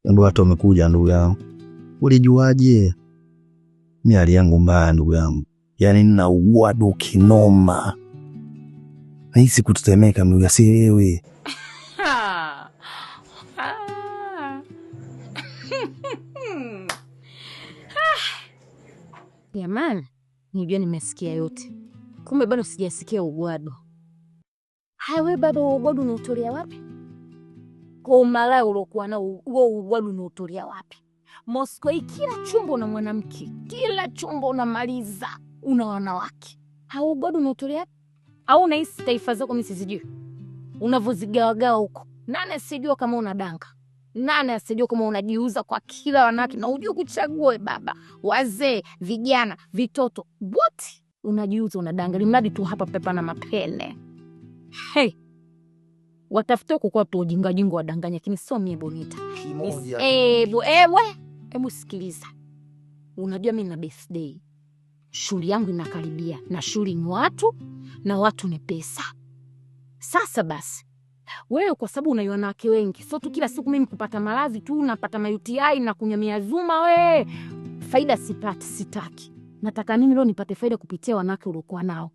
Ndio watu wamekuja ndugu yangu. Ulijuaje? Mimi hali yangu mbaya ndugu yangu. Yaani ninaugua kinoma. Nahisi kutetemeka ndugu, si wewe. Jamani, nijua nimesikia yote. Kumbe bado sijasikia ugwado. Haya wewe baba, ugwado unautolea wapi? Kwa umalaya ulokuwa na huo ugwado unautolea wapi? Moscow kila chumba una mwanamke, kila chumba unamaliza una wanawake. Hao ugwado unautolea wapi? Au unahisi taifa zako mimi sijui? Unavozigawagawa huko. Nani asijua kama unadanga? Nani asijua kama unajiuza kwa kila wanawake na unajua kuchagua baba? Wazee, vijana, vitoto, wote unajiuza unadanga. Limradi tu hapa pepa na mapele. Hey. Watafuta kwa tu ujinga jingo wadanganya, lakini sio mie Bonita. Hebu sikiliza. Unajua mimi na birthday. Shughuli yangu inakaribia na shughuli ni watu na watu ni pesa. Sasa basi wewe kwa sababu una wanawake wengi, sio tu kila siku mimi kupata maradhi tu, napata UTI na kunyamia zuma we. Faida sipati, sitaki. Nataka nini leo nipate faida kupitia wanawake uliokuwa nao.